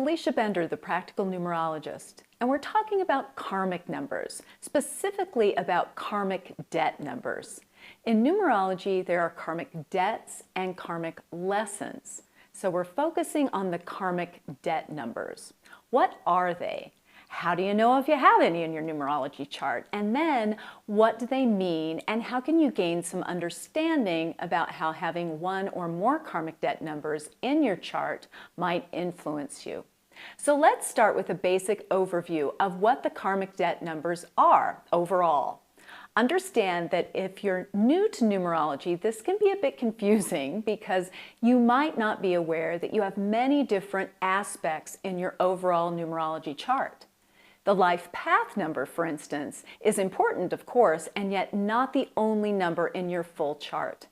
Felicia Bender, the practical numerologist, and we're talking about karmic numbers, specifically about karmic debt numbers. In numerology, there are karmic debts and karmic lessons. So we're focusing on the karmic debt numbers. What are they? How do you know if you have any in your numerology chart? And then what do they mean and how can you gain some understanding about how having one or more karmic debt numbers in your chart might influence you? So let's start with a basic overview of what the karmic debt numbers are overall. Understand that if you're new to numerology, this can be a bit confusing because you might not be aware that you have many different aspects in your overall numerology chart. The life path number, for instance, is important, of course, and yet not the only number in your full chart.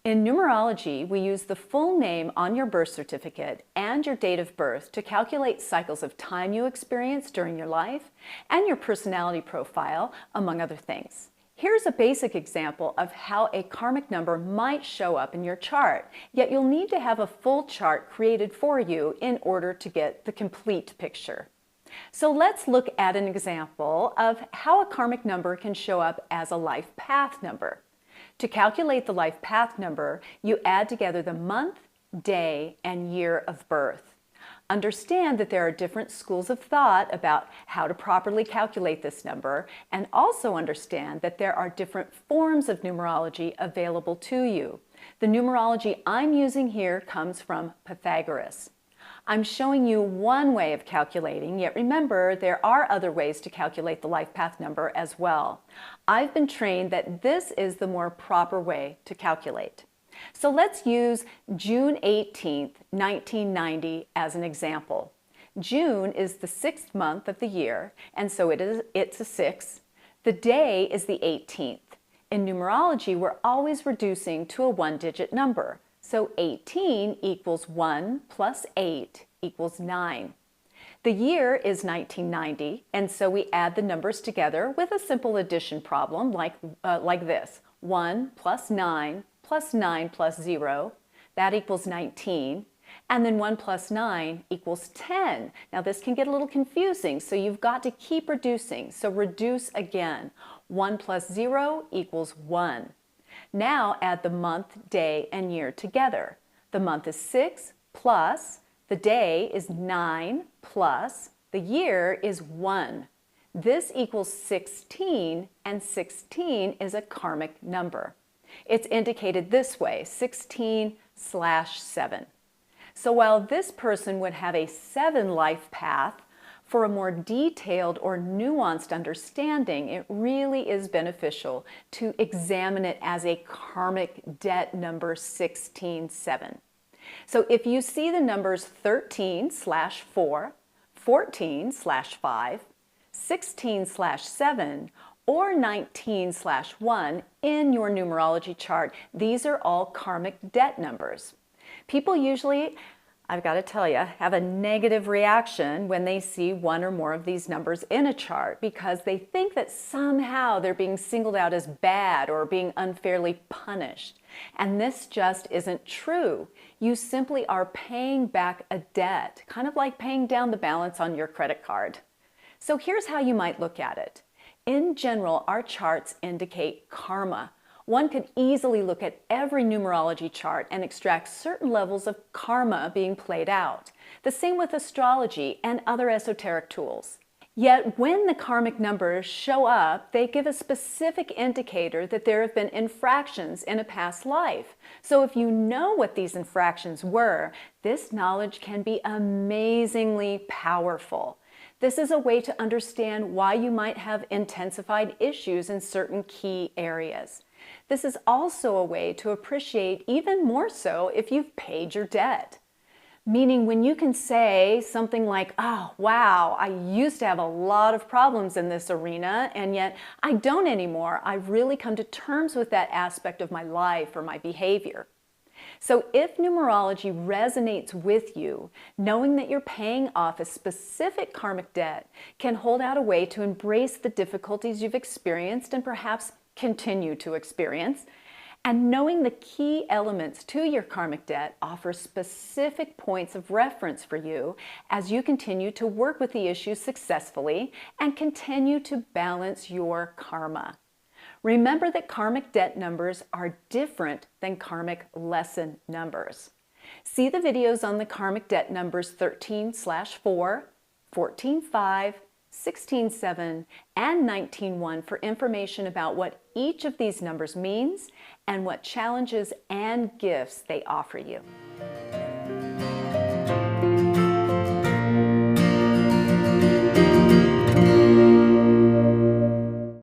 In numerology, we use the full name on your birth certificate and your date of birth to calculate cycles of time you experience during your life and your personality profile, among other things. Here's a basic example of how a karmic number might show up in your chart, yet you'll need to have a full chart created for you in order to get the complete picture. So let's look at an example of how a karmic number can show up as a life path number. To calculate the life path number, you add together the month, day, and year of birth. Understand that there are different schools of thought about how to properly calculate this number, and also understand that there are different forms of numerology available to you. The numerology I'm using here comes from Pythagoras. I'm showing you one way of calculating, yet remember there are other ways to calculate the life path number as well. I've been trained that this is the more proper way to calculate. So let's use June 18th, 1990 as an example. June is the 6th month of the year, and so it's a 6. The day is the 18th. In numerology, we're always reducing to a one-digit number. So 18 equals 1 plus 8 equals 9. The year is 1990, and so we add the numbers together with a simple addition problem like this. 1 plus 9 plus 9 plus 0, that equals 19. And then 1 plus 9 equals 10. Now this can get a little confusing, so you've got to keep reducing. So reduce again. 1 plus 0 equals 1. Now add the month, day, and year together. The month is 6 plus, the day is 9 plus, the year is 1. This equals 16, and 16 is a karmic number. It's indicated this way, 16/7. So while this person would have a 7 life path, for a more detailed or nuanced understanding, it really is beneficial to examine it as a karmic debt number 16/7. So if you see the numbers 13/4, 14/5, 16/7, or 19/1 in your numerology chart, these are all karmic debt numbers. People usually, I've got to tell you, have a negative reaction when they see one or more of these numbers in a chart because they think that somehow they're being singled out as bad or being unfairly punished. And this just isn't true. You simply are paying back a debt, kind of like paying down the balance on your credit card. So here's how you might look at it. In general, our charts indicate karma. One could easily look at every numerology chart and extract certain levels of karma being played out. The same with astrology and other esoteric tools. Yet when the karmic numbers show up, they give a specific indicator that there have been infractions in a past life. So if you know what these infractions were, this knowledge can be amazingly powerful. This is a way to understand why you might have intensified issues in certain key areas. This is also a way to appreciate even more so if you've paid your debt. Meaning when you can say something like, oh, wow, I used to have a lot of problems in this arena, and yet I don't anymore. I've really come to terms with that aspect of my life or my behavior. So if numerology resonates with you, knowing that you're paying off a specific karmic debt can hold out a way to embrace the difficulties you've experienced and perhaps continue to experience, And knowing the key elements to your karmic debt offers specific points of reference for you as you continue to work with the issue successfully and continue to balance your karma. Remember that karmic debt numbers are different than karmic lesson numbers. See the videos on the karmic debt numbers 13/4, 14/5, 16/7, and 19/1 for information about what each of these numbers means and what challenges and gifts they offer you.